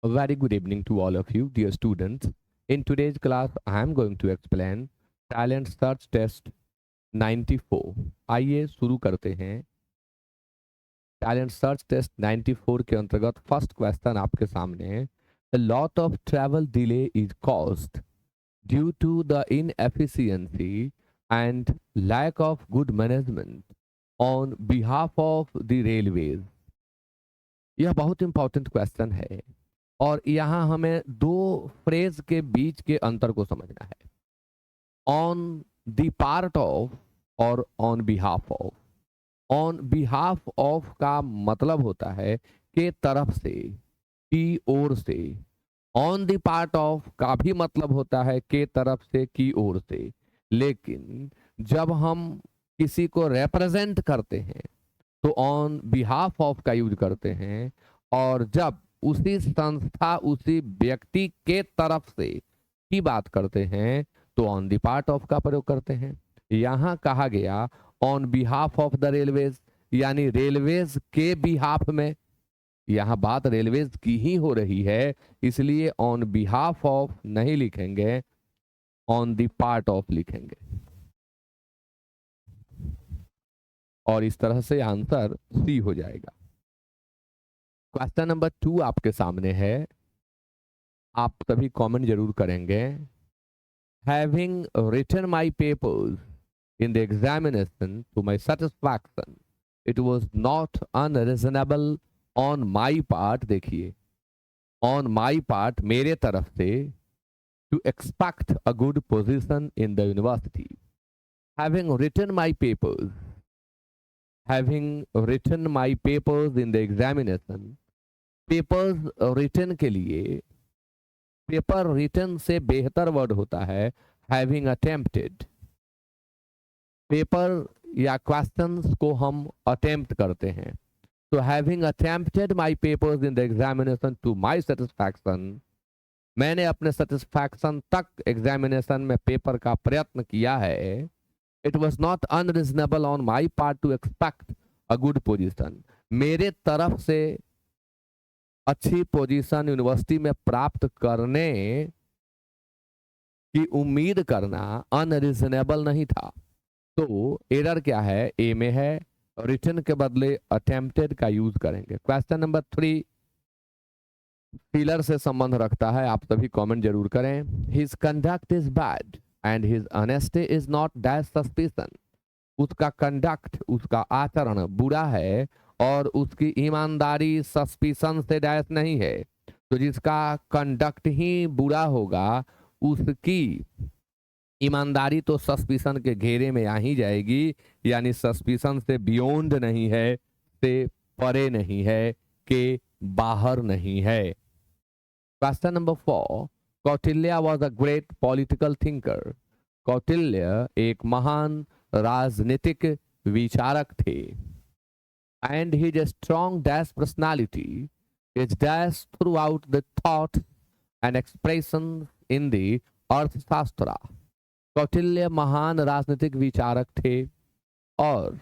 A very good evening to all of you, dear students. In today's class, I am going to explain Talent Search Test 94. आइए शुरू करते हैं। Talent search test 94 के अंतर्गत first question आपके सामने है। A lot of travel delay is caused due to the inefficiency and lack of good management on behalf of the railways. यह बहुत इंपॉर्टेंट क्वेश्चन है और यहाँ हमें दो फ्रेज के बीच के अंतर को समझना है। ऑन द पार्ट ऑफ और on behalf of. On behalf of का मतलब होता है के तरफ से, की ओर से। ऑन द पार्ट ऑफ का भी मतलब होता है के तरफ से, की ओर से। लेकिन जब हम किसी को रिप्रेजेंट करते हैं तो ऑन बिहाफ ऑफ का यूज करते हैं, और जब उसी संस्था उसी व्यक्ति के तरफ से की बात करते हैं तो ऑन द पार्ट ऑफ का प्रयोग करते हैं। यहाँ कहा गया on behalf of the railways, यानी रेलवेज के बिहाफ में। यहाँ बात रेलवेज की ही हो रही है, इसलिए ऑन बिहाफ ऑफ नहीं लिखेंगे, ऑन द पार्ट ऑफ लिखेंगे। और इस तरह से आंसर सी हो जाएगा। क्वेश्चन नंबर 2 आपके सामने है, आप सभी कमेंट जरूर करेंगे। Having written my papers in the examination to my satisfaction, it was not unreasonable on my part. देखिए, ऑन माई पार्ट मेरे तरफ से, to expect a good position in the university. Having written my papers, having written my papers in the examination। Papers written के लिए paper written से बेहतर word होता है having attempted। पेपर या क्वेश्चंस को हम अटेम्प्ट करते हैं, तो having attempted my papers in the examination to my satisfaction, मैंने अपने सेटिस्फैक्शन तक एग्जामिनेशन में पेपर का प्रयत्न किया है। It was not unreasonable on my part to expect a good position। मेरे तरफ से अच्छी पोजीशन यूनिवर्सिटी में प्राप्त करने की उम्मीद करना अनरीजनेबल नहीं था। तो एरर क्या है, ए में है, रिटन के बदले अटेम्प्टेड का यूज करेंगे। क्वेश्चन नंबर 3 फीलर से संबंध रखता है, आप सभी कमेंट जरूर करें। His conduct is bad and his honesty is not dash suspicion। उसका कंडक्ट, उसका आचरण बुरा है और उसकी ईमानदारी सस्पिशन से डैश नहीं है। तो जिसका कंडक्ट ही बुरा होगा उसकी ईमानदारी तो सस्पिशन के घेरे में आ ही जाएगी, यानी सस्पिशन से बियॉन्ड नहीं है, से परे नहीं है, के बाहर नहीं है। Question number 4, Kautilya was a great political thinker. Kautilya एक महान राजनीतिक विचारक थे। And his strong dash personality is dash through out the thought and expression in the अर्थशास्त्र। कौटिल्य महान राजनीतिक विचारक थे और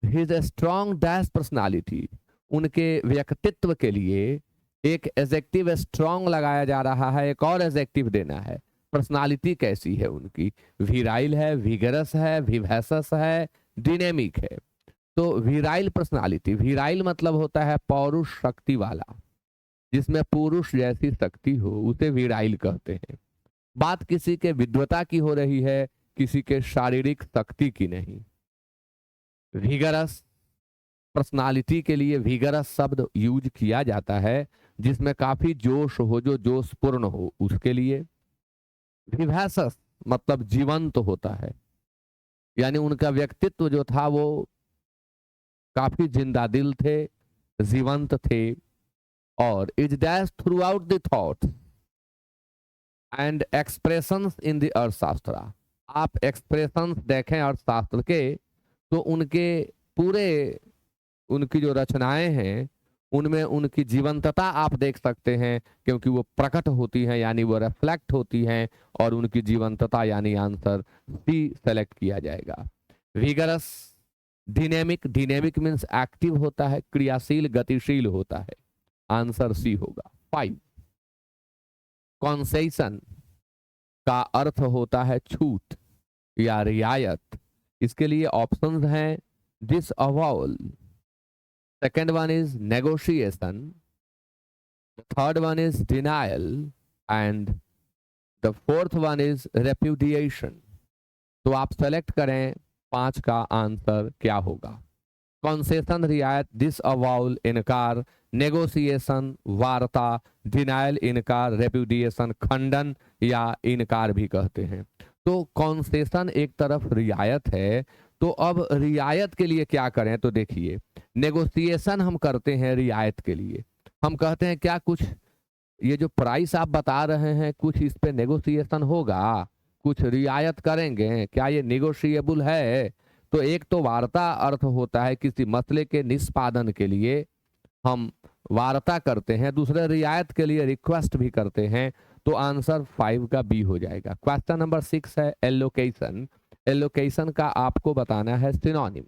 हिज स्ट्रॉन्ग डैश पर्सनालिटी, उनके व्यक्तित्व के लिए एक एडजेक्टिव स्ट्रॉन्ग लगाया जा रहा है, एक और एडजेक्टिव देना है। पर्सनालिटी कैसी है उनकी, विराइल है, विगरस है, विवैसस है, डिनेमिक है। तो विराइल पर्सनालिटी, विराइल मतलब होता है पौरुष शक्ति वाला, जिसमें पुरुष जैसी शक्ति हो उसे विराइल कहते हैं। बात किसी के विद्वता की हो रही है, किसी के शारीरिक शक्ति की नहीं। विगरस पर्सनालिटी के लिए विगरस शब्द यूज किया जाता है, जिसमें काफी जोश हो, जो जोशपूर्ण हो, उसके लिए। विवैसस मतलब जीवंत होता है, यानी उनका व्यक्तित्व जो था वो काफी जिंदा दिल थे, जीवंत थे। और is dash through out the thought and expressions in the अर्थशास्त्र। आप एक्सप्रेशंस देखें अर्थशास्त्र के तो उनके पूरे, उनकी जो रचनाएं हैं उनमें उनकी जीवंतता आप देख सकते हैं, क्योंकि वो प्रकट होती हैं, यानी वो रिफ्लेक्ट होती हैं, और उनकी जीवंतता यानी आंसर सी सेलेक्ट किया जाएगा। विगरस, डिनेमिक, डिनेमिक मीन्स एक्टिव होता है, क्रियाशील, गतिशील होता है। आंसर सी होगा 5। कॉन्सेशन का अर्थ होता है छूट या रियायत। इसके लिए ऑप्शंस हैं disavowal, second one is negotiation, third one is denial and the fourth one is repudiation. तो आप सेलेक्ट करें 5 का आंसर क्या होगा। कॉन्सेशन रियायत, डिसअवॉल इनकार, नेगोशिएशन वार्ता, डिनायल इनकार, रेप्यूडिएशन खंडन या इनकार भी कहते हैं। तो कॉन्सेशन एक तरफ रियायत है, तो अब रियायत के लिए क्या करें, तो देखिए नेगोशिएशन हम करते हैं रियायत के लिए। हम कहते हैं क्या कुछ ये जो प्राइस आप बता रहे हैं कुछ इस पे नेगोशिएशन होगा, कुछ रियायत करेंगे, क्या ये नेगोशिएबल है। तो एक तो वार्ता अर्थ होता है किसी मसले के निष्पादन के लिए हम वार्ता करते हैं, दूसरे रियायत के लिए रिक्वेस्ट भी करते हैं। तो आंसर 5 का बी हो जाएगा। क्वेश्चन नंबर 6 है एलोकेशन। एलोकेशन का आपको बताना है सिनोनिम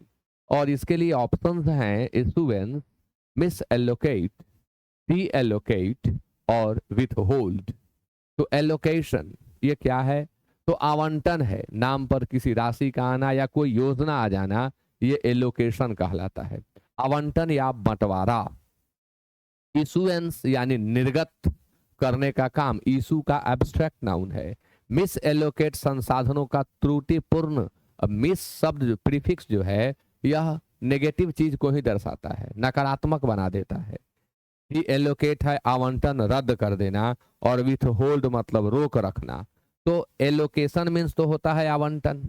और इसके लिए ऑप्शंस हैं issuance, miss allocate, D allocate और विथहोल्ड। तो एलोकेशन ये क्या है, तो आवंटन है, नाम पर किसी राशि का आना या कोई योजना आ जाना, ये एलोकेशन कहलाता है, आवंटन या बंटवारा। इशुएंस यानी निर्गत करने का काम, इशू का एब्स्ट्रैक्ट नाउन है। मिस एलोकेट संसाधनों का त्रुटिपूर्ण, मिस शब्द जो प्रीफिक्स जो है यह नेगेटिव चीज को ही दर्शाता है, नकारात्मक बना देता है। डी एलोकेट है आवंटन रद्द कर देना और विथ होल्ड मतलब रोक रखना। तो एलोकेशन मीन्स तो होता है आवंटन।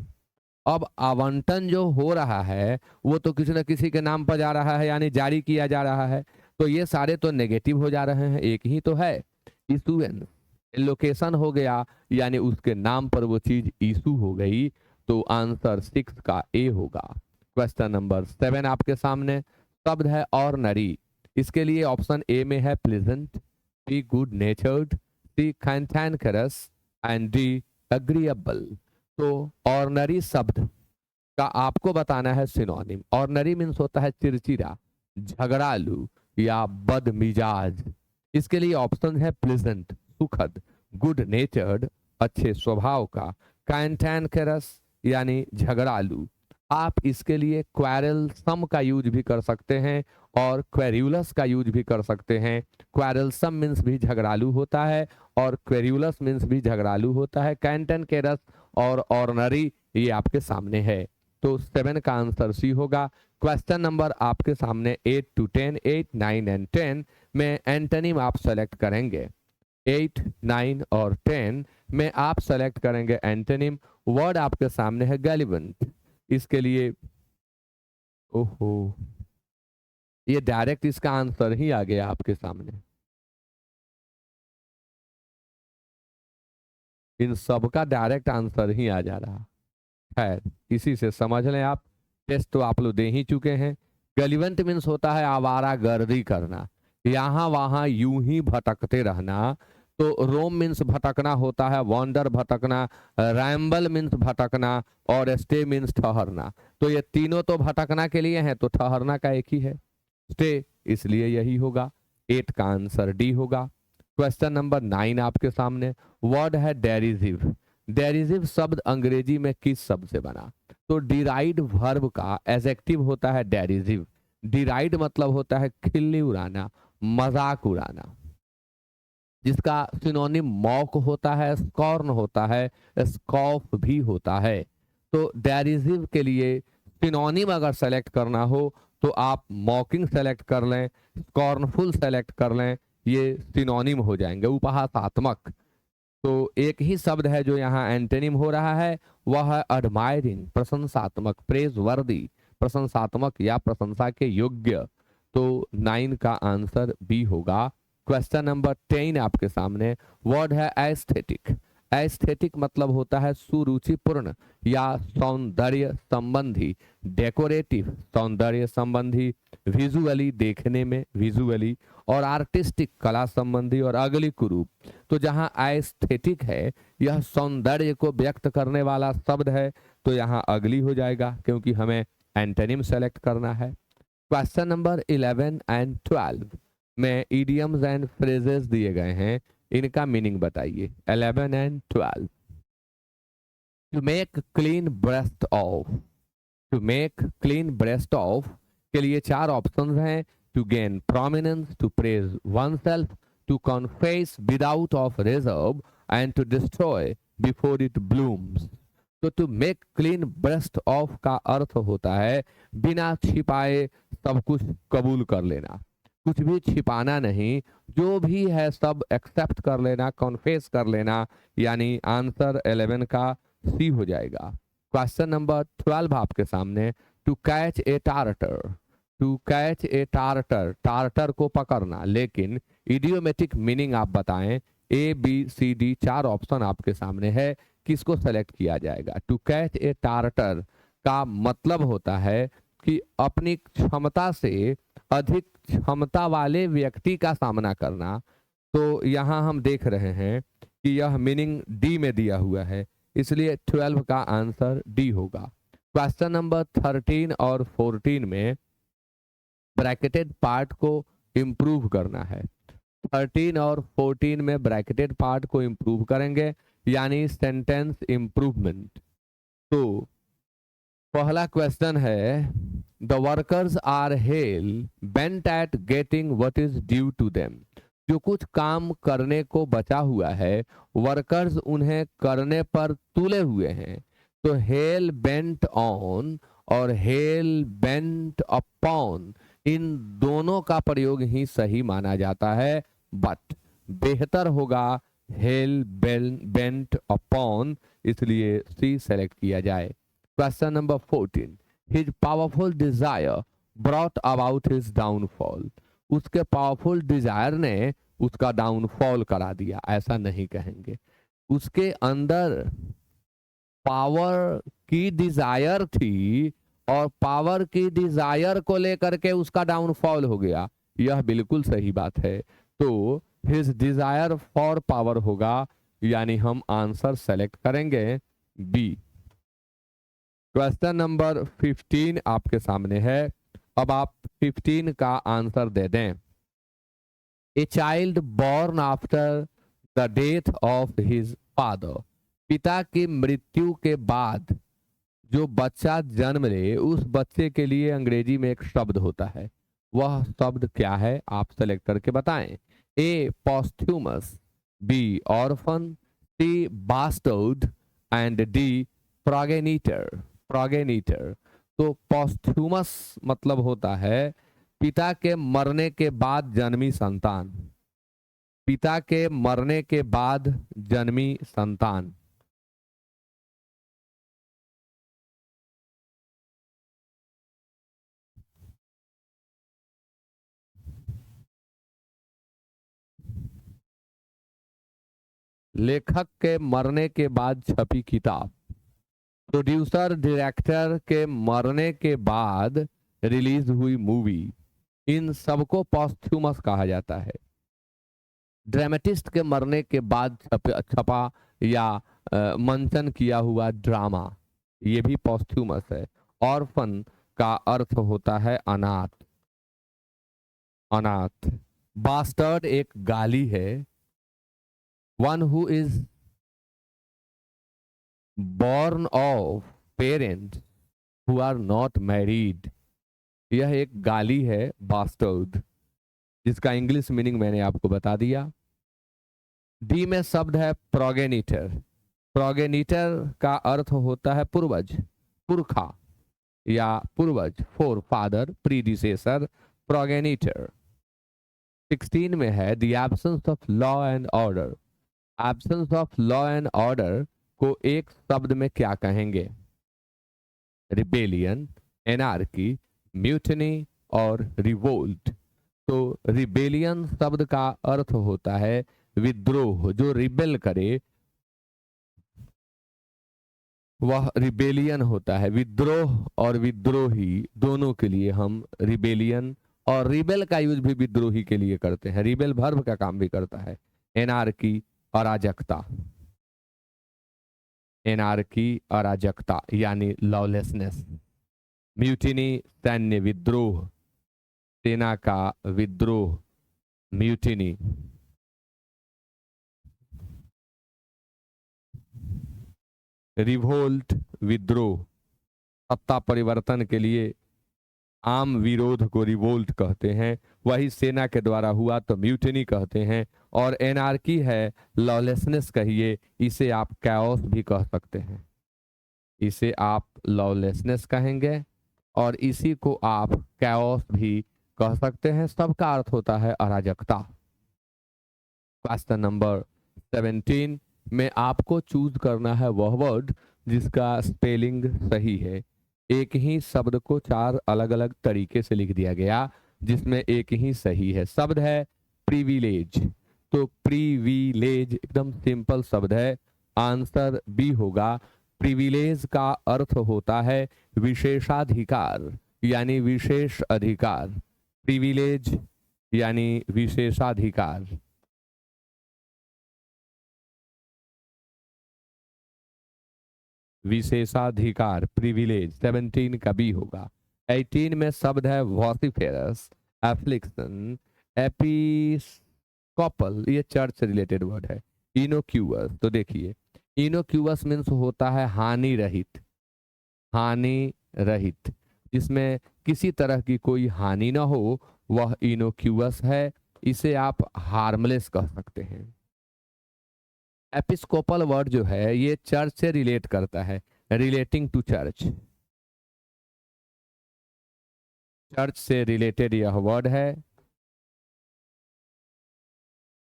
अब आवंटन जो हो रहा है वो तो किसी न किसी के नाम पर जा रहा है, यानी जारी किया जा रहा है, तो ये सारे तो नेगेटिव हो जा रहे हैं, एक ही तो है इशुएंस। एलोकेशन हो गया यानी उसके नाम पर वो चीज इशू हो गई, तो आंसर 6 का ए होगा। क्वेश्चन नंबर 7 आपके सामने, शब्द है ऑर्डिनरी। इसके लिए ऑप्शन ए में है pleasant, B good natured, C cantankerous and D agreeable. तो ऑर्डिनरी शब्द का आपको बताना है सिनोनिम। ऑर्डिनरी मीन्स होता है चिड़चिड़ा, झगड़ालू या बदमिजाज। इसके लिए ऑप्शन है प्लेजेंट सुखद, गुड नेचर्ड अच्छे स्वभाव का, कैंथैनकरस यानी झगड़ालू। आप इसके लिए क्वेरलसम का यूज भी कर सकते हैं और क्वेरुलस का यूज भी कर सकते हैं। क्वेरलसम मीन्स भी झगड़ालू होता है और क्वेरुलस मीन्स भी झगड़ालू होता है। कैंटनकेरस और ऑर्डिनरी ये आपके सामने है, तो 7 का आंसर सी होगा। क्वेश्चन नंबर आपके सामने 8 to 10, 8, 9 एंड 10 में एंटोनिम आप सेलेक्ट करेंगे। 8, 9 और 10 में आप सेलेक्ट करेंगे एंटोनिम। वर्ड आपके सामने है गैलिवेंट। इसके लिए ओहो, ये डायरेक्ट इसका आंसर ही आ गया आपके सामने। इन सब का डायरेक्ट आंसर ही आ जा रहा। खैर इसी से समझ लें आप, टेस्ट तो आप लोग दे ही चुके हैं। गैलिवेंट मीन्स होता है आवारागर्दी करना, यहाँ वहां यूं ही भटकते रहना। तो रोम मीन्स भटकना होता है, वॉन्डर भटकना, रैम्बल मीन्स भटकना और स्टे मीन्स ठहरना। तो ये तीनों तो भटकना के लिए हैं, तो ठहरना का एक ही है स्टे, इसलिए यही होगा। 8 का आंसर डी होगा। क्वेश्चन नंबर 9 आपके सामने, वर्ड है डेरिसिव। डेरिसिव शब्द अंग्रेजी में किस शब्द से बना, तो डिराइड वर्ब का एडजेक्टिव होता है डेरिसिव। डिराइड मतलब होता है खिल्ली उड़ाना, मजाक उड़ाना, जिसका सिनोनिम मॉक होता है, स्कॉर्न होता है, स्कॉफ भी होता है। तो डेरिसिव के लिए सिनोनिम अगर सेलेक्ट करना हो तो आप मॉकिंग सेलेक्ट कर लें, स्कॉर्नफुल सेलेक्ट कर लें, ये सिनोनिम हो जाएंगे, उपहासात्मक। तो एक ही शब्द है जो यहाँ एंटोनिम हो रहा है, वह है एडमायरिंग, प्रशंसात्मक, प्रेज वर्दी, प्रशंसात्मक या प्रशंसा के योग्य। तो 9 का आंसर बी होगा। क्वेश्चन नंबर 10 आपके सामने, वर्ड है एस्थेटिक। एस्थेटिक मतलब होता है सुरुचिपूर्ण या सौंदर्य संबंधी, डेकोरेटिव सौंदर्य संबंधी, विजुअली देखने में, विजुअली, और आर्टिस्टिक कला संबंधी, और अगली कुरूप। तो जहां एस्थेटिक है यह सौंदर्य को व्यक्त करने वाला शब्द है, तो यहाँ अगली हो जाएगा क्योंकि हमें एंटोनिम सेलेक्ट करना है। क्वेश्चन नंबर 11 एंड 12, में idioms एंड phrases दिए गए हैं, इनका मीनिंग बताइए। 11 and 12। To make clean breast of, to make clean breast of के लिए चार ऑप्शंस हैं। To gain prominence, to praise one self, to confess without of reserve and to destroy before it blooms. तो to make clean breast of का अर्थ होता है बिना छिपाए सब कुछ कबूल कर लेना, कुछ भी छिपाना नहीं, जो भी है सब एक्सेप्ट कर लेना, कॉन्फेस कर लेना। यानी आंसर 11 का सी हो जाएगा। क्वेश्चन नंबर 12 आपके सामने। To catch a tartar, to catch a tartar, tartar को पकड़ना, लेकिन इडियोमेटिक मीनिंग आप बताएं। ए बी सी डी चार ऑप्शन आपके सामने है, किसको सेलेक्ट किया जाएगा? टू कैच ए टार्टर का मतलब होता है कि अपनी क्षमता से अधिक क्षमता वाले व्यक्ति का सामना करना। तो यहाँ हम देख रहे हैं कि यह मीनिंग डी में दिया हुआ है, इसलिए 12 का आंसर डी होगा। क्वेश्चन नंबर 13 और 14 में ब्रैकेटेड पार्ट को इंप्रूव करना है। 13 और 14 में ब्रैकेटेड पार्ट को इंप्रूव करेंगे, यानी सेंटेंस इंप्रूवमेंट। तो पहला क्वेश्चन है, the workers are hell bent at getting what is due to them. जो कुछ काम करने को बचा हुआ है, वर्कर्स उन्हें करने पर तुले हुए हैं। तो हेल बेंट ऑन और हेल बेंट अपॉन, इन दोनों का प्रयोग ही सही माना जाता है, बट बेहतर होगा हेल बेंट अपॉन, इसलिए सी सेलेक्ट किया जाए। Question number 14, his powerful desire brought about his downfall. उसके पावरफुल डिजायर ने उसका डाउनफॉल करा दिया, ऐसा नहीं कहेंगे। उसके अंदर पावर की डिजायर थी और पावर की डिजायर को लेकर के उसका डाउनफॉल हो गया, यह बिल्कुल सही बात है। तो हिज डिजायर फॉर पावर होगा, यानी हम आंसर सेलेक्ट करेंगे बी। क्वेश्चन नंबर 15 आपके सामने है, अब आप 15 का आंसर दे दें। A child born after the death of his father. पिता की मृत्यु के बाद जो बच्चा जन्म ले, उस बच्चे के लिए अंग्रेजी में एक शब्द होता है, वह शब्द क्या है आप सेलेक्ट करके बताएं। A posthumous, B orphan, C bastard and D progenitor. Progenitor. तो पॉस्थ्यूमस मतलब होता है पिता के मरने के बाद जन्मी संतान, पिता के मरने के बाद जन्मी संतान। लेखक के मरने के बाद छपी किताब, प्रोड्यूसर डायरेक्टर के मरने के बाद रिलीज हुई मूवी, इन सबको पॉस्थ्यूमस कहा जाता है। ड्रामेटिस्ट के मरने के बाद छपा या मंचन किया हुआ ड्रामा, ये भी पॉस्थ्यूमस है। ऑर्फन का अर्थ होता है अनाथ, अनाथ। बास्टर्ड एक गाली है। One who is born of parents who are not married, यह एक गाली है बास्टर्ड, जिसका इंग्लिश मीनिंग मैंने आपको बता दिया। डी में शब्द है प्रोगेनिटर। प्रोगेनिटर का अर्थ होता है पूर्वज, पुरखा या पूर्वज, फोर फादर, प्रीडिसेसर, प्रोगेनिटर। 16 में है the absence of law and order. Absence of law and order को एक शब्द में क्या कहेंगे? रिबेलियन, एनार्की, म्यूटनी और रिवोल्ट। तो रिबेलियन शब्द का अर्थ होता है विद्रोह, जो रिबेल करे वह रिबेलियन होता है। विद्रोह और विद्रोही दोनों के लिए हम रिबेलियन, और रिबेल का यूज भी विद्रोही के लिए करते हैं, रिबेल वर्ब का काम भी करता है। एनार्की, अराजकता, एनार्की अराजकता यानी लॉलेसनेस। म्यूटिनी सैन्य विद्रोह, सेना का विद्रोह। म्यूटिनी, रिवोल्ट विद्रोह, सत्ता परिवर्तन के लिए आम विरोध को रिवोल्ट कहते हैं, वही सेना के द्वारा हुआ तो म्यूटिनी कहते हैं। और एनार्की है, लॉलेसनेस कहिए, इसे आप कैओस भी कह सकते हैं, इसे आप लॉलेसनेस कहेंगे और इसी को आप कैओस भी कह सकते हैं। सबका अर्थ होता है अराजकता। क्वेश्चन नंबर 17 में आपको चूज करना है वह वर्ड जिसका स्पेलिंग सही है। एक ही शब्द को 4 अलग अलग तरीके से लिख दिया गया जिसमें एक ही सही है। शब्द है प्रिविलेज, तो प्रिविलेज एकदम सिंपल शब्द है, आंसर बी होगा। प्रिविलेज का अर्थ होता है विशेषाधिकार यानी विशेष अधिकार। प्रिविलेज यानी विशेषाधिकार। विशेषाधिकार प्रिविलेज 17 का बी होगा। 18 में शब्द है वॉसिफेरस, एफ्लिक्शन, एपिस्कोपल, ये चर्च से रिलेटेड वर्ड है। इनोक्यूअस, तो देखिए इनोक्यूअस मीन्स होता है हानि रहित, हानि रहित, जिसमें किसी तरह की कोई हानि ना हो वह इनोक्यूअस है, इसे आप हार्मलेस कह सकते हैं। एपिस्कोपल वर्ड जो है ये चर्च से रिलेट करता है, रिलेटिंग टू चर्च, चर्च से रिलेटेड यह वर्ड है।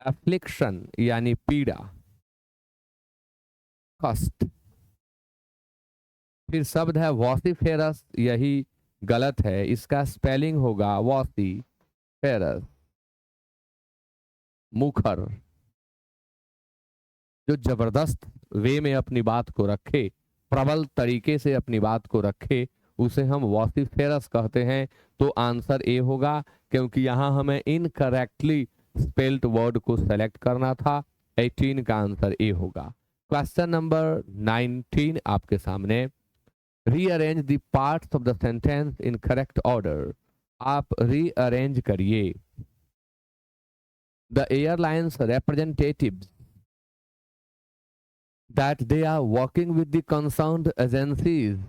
एफ्लिक्शन यानी पीड़ा, कष्ट। फिर शब्द है वॉसिफेरस, यही गलत है, इसका स्पेलिंग होगा वॉसिफेरस, मुखर। जो जबरदस्त वे में अपनी बात को रखे, प्रबल तरीके से अपनी बात को रखे, उसे हम वॉसिफेरस कहते हैं। तो आंसर ए होगा, क्योंकि यहां हमें इनकरेक्टली स्पेल्ड वर्ड को सेलेक्ट करना था। 18 का आंसर ए होगा। क्वेश्चन नंबर 19 आपके सामने। Rearrange the parts of the sentence in correct order. आप रीअरेंज करिए। The airlines representatives that they are working with the concerned agencies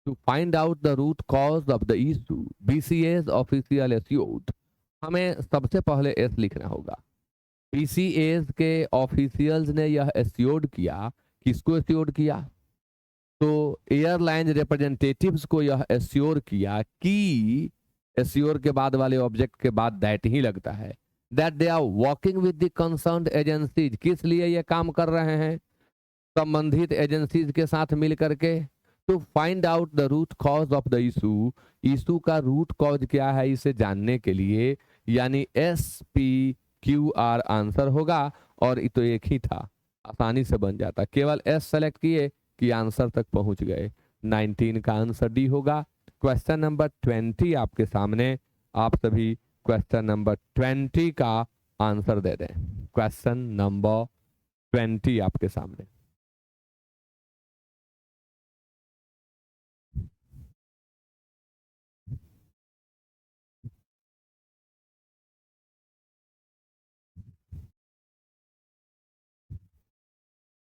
to find out the root cause of the issue. BCA's official assured, हमें सबसे पहले S लिखना होगा। BCA's के officials ने यह एस्योर्ड किया, किसको एस्योर्ड किया? तो एयरलाइन रिप्रेजेंटेटिव्स को यह एस्योर किया कि, एस्योर के बाद वाले ऑब्जेक्ट के बाद दैट ही लगता है, that they are working with the concerned agencies, किस लिए ये काम कर रहे हैं? संबंधित एजेंसीज के साथ मिल करके, to find out the root cause of the issue, issue का रूट कॉज क्या है इसे जानने के लिए, यानी SPQR आंसर होगा। और तो एक ही था, आसानी से बन जाता, केवल एस सेलेक्ट किए कि आंसर तक पहुंच गए। 19 का आंसर डी होगा। क्वेश्चन नंबर 20 आपके सामने, आप सभी क्वेश्चन नंबर 20 का आंसर दे दें। क्वेश्चन नंबर 20 आपके सामने।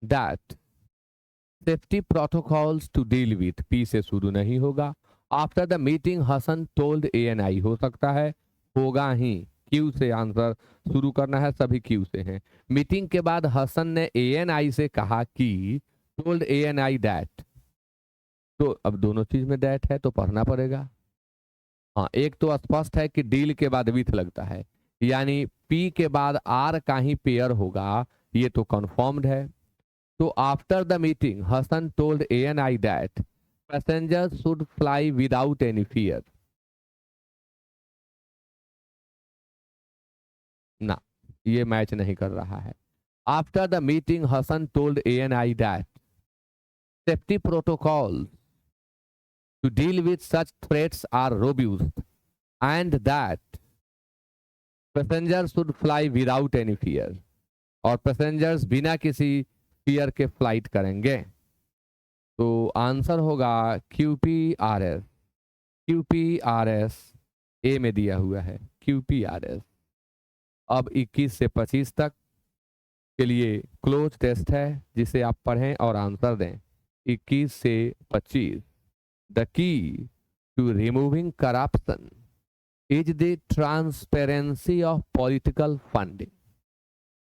That safety protocols to deal with, P से शुरू नहीं होगा। After the meeting Hasan told ANI, हो सकता है, होगा ही, Q से आंसर शुरू करना है, सभी Q से हैं। मीटिंग के बाद हसन ने ANI से कहा कि, टोल्ड ANI दैट, तो अब दोनों चीज में दैट है तो पढ़ना पड़ेगा। हाँ, एक तो स्पष्ट है कि डील के बाद विथ लगता है, यानी P के बाद R का ही पेयर होगा, ये तो कंफर्म्ड है। तो after the meeting Hasan told ANI that passengers should fly without any fear, ना, ये मैच नहीं कर रहा है। After the meeting Hasan told ANI that safety protocol to deal with such threats are robust and that passengers should fly without any fear, और passengers बिना किसी fear के फ्लाइट करेंगे। तो आंसर होगा QPRS, QPRS ए में दिया हुआ है, QPRS। अब 21 से 25 तक के लिए क्लोज टेस्ट है, जिसे आप पढ़ें और आंसर दें। 21 से 25, the key to removing corruption is the transparency of political funding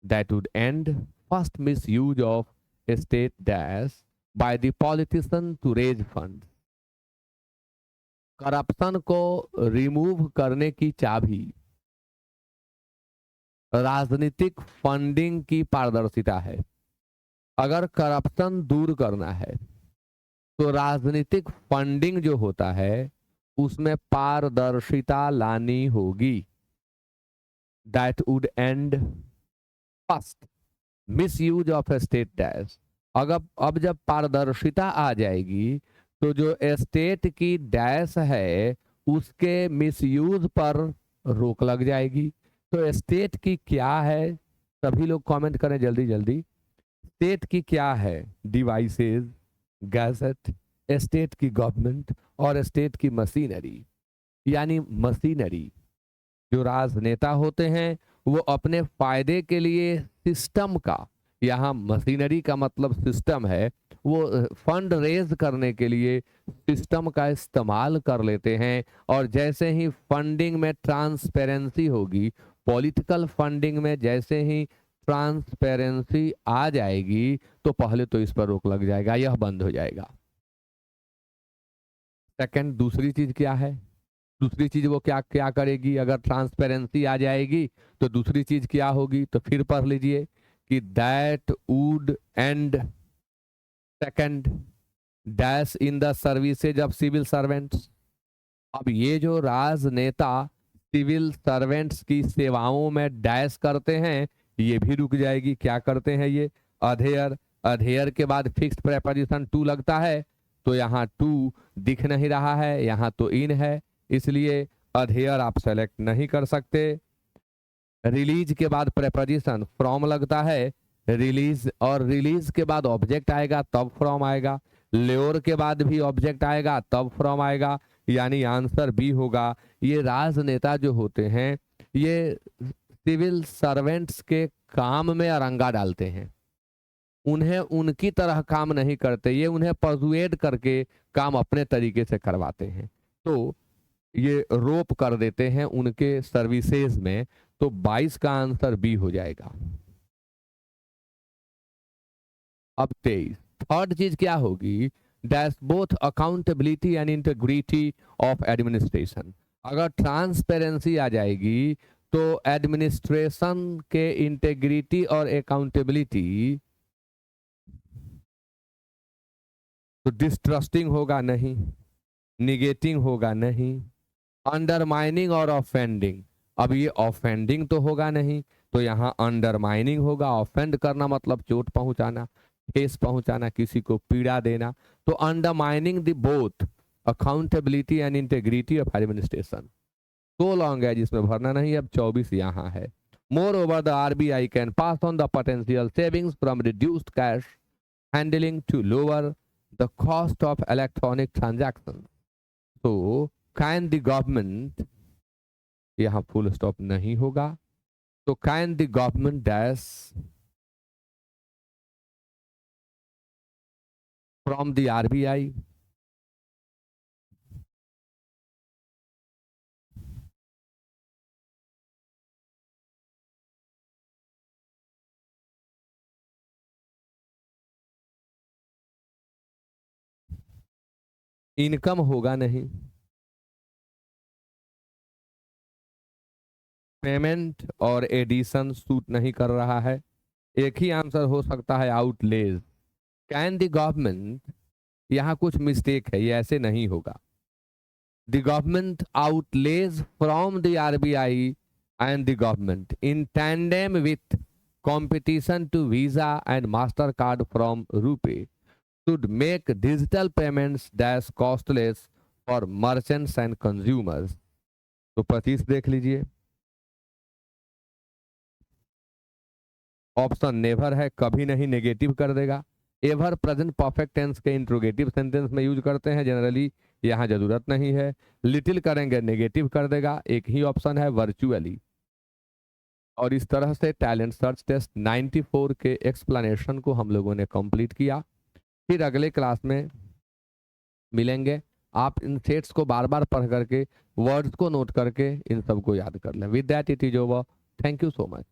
that would end first misuse of state dash by the politician to raise funds। Corruption को रिमूव करने की चाबी राजनीतिक फंडिंग की पारदर्शिता है। अगर करप्शन दूर करना है तो राजनीतिक फंडिंग जो होता है उसमें पारदर्शिता लानी होगी। That would and first misuse of state dash. अगर अब जब पारदर्शिता आ जाएगी तो जो स्टेट की डैश है उसके मिसयूज पर रोक लग जाएगी। तो स्टेट की क्या है, सभी लोग कमेंट करें जल्दी जल्दी। स्टेट की क्या है? डिवाइसेस, गैजेट, स्टेट की गवर्नमेंट और स्टेट की मशीनरी। यानी मशीनरी, जो राजनेता होते हैं वो अपने फायदे के लिए सिस्टम का, यहाँ मशीनरी का मतलब सिस्टम है, वो फंड रेज करने के लिए सिस्टम का इस्तेमाल कर लेते हैं। और जैसे ही फंडिंग में ट्रांसपेरेंसी होगी, पॉलिटिकल फंडिंग में जैसे ही ट्रांसपेरेंसी आ जाएगी तो पहले तो इस पर रोक लग जाएगा, यह बंद हो जाएगा। सेकंड, दूसरी चीज क्या है? दूसरी चीज वो क्या क्या करेगी? अगर ट्रांसपेरेंसी आ जाएगी तो दूसरी चीज क्या होगी? तो फिर पढ़ लीजिए कि that would end second dash in the services of civil servants. अब ये जो राजनेता सिविल सर्वेंट्स की सेवाओं में डैश करते हैं ये भी रुक जाएगी। क्या करते हैं ये? अधेयर, अधेयर के बाद फिक्स्ड प्रेपोजिशन टू लगता है तो यहाँ टू दिख नहीं रहा है, यहाँ तो इन है, इसलिए अधेयर आप सेलेक्ट नहीं कर सकते। रिलीज के बाद प्रेपोजिशन फ्रॉम लगता है, रिलीज, और रिलीज के बाद ऑब्जेक्ट आएगा तब फ्रॉम आएगा। ल्योर के बाद भी ऑब्जेक्ट आएगा तब फ्रॉम आएगा, यानी आंसर बी होगा। ये राजनेता जो होते हैं ये सिविल सर्वेंट्स के काम में अरंगा डालते हैं, उन्हें उनकी तरह काम नहीं करते, ये उन्हें परसुएड करके काम अपने तरीके से करवाते हैं। तो ये रोप कर देते हैं उनके सर्विसेज में। तो 22 का आंसर बी हो जाएगा। अब 23, थर्ड चीज क्या होगी? Dash both accountability and integrity of administration. अगर ट्रांसपेरेंसी आ जाएगी तो एडमिनिस्ट्रेशन के इंटेग्रिटी और अकाउंटेबिलिटी, तो डिस्ट्रस्टिंग होगा नहीं, निगेटिंग होगा नहीं, अंडरमाइनिंग और ऑफेंडिंग। अब ये ऑफेंडिंग तो होगा नहीं तो यहाँ अंडरमाइनिंग होगा। ऑफेंड करना मतलब चोट पहुंचाना, ठेस पहुंचाना, किसी को पीड़ा देना। तो undermining the both accountability and integrity of administration. तो लॉन्ग है जिसमें भरना नहीं। अब 24 यहाँ है। Moreover the RBI can pass on the potential savings from reduced cash handling to lower the cost of electronic transaction. तो कैन द गवर्नमेंट, यहाँ फुल स्टॉप नहीं होगा, तो can the government dash from the RBI income होगा नहीं, payment और addition suit नहीं कर रहा है। एक ही आंसर हो सकता है आउटलेज। कैन द गवर्नमेंट, यहाँ कुछ मिस्टेक है, ये ऐसे नहीं होगा। The government outlays from the RBI and the government in tandem with competition to Visa and MasterCard from RuPay should make digital payments dash costless for merchants and consumers। तो 25 देख लीजिए। ऑप्शन नेवर है, कभी नहीं, negative कर देगा। Ever present perfect tense के interrogative sentence में यूज करते हैं जनरली, यहाँ जरूरत नहीं है। लिटिल करेंगे नेगेटिव कर देगा। एक ही ऑप्शन है वर्चुअली। और इस तरह से टैलेंट सर्च टेस्ट 94 के एक्सप्लेनेशन को हम लोगों ने कंप्लीट किया। फिर अगले क्लास में मिलेंगे। आप इन सेट्स को बार बार पढ़ करके वर्ड्स को नोट करके इन सबको याद कर लें। With that it is over. Thank you so much.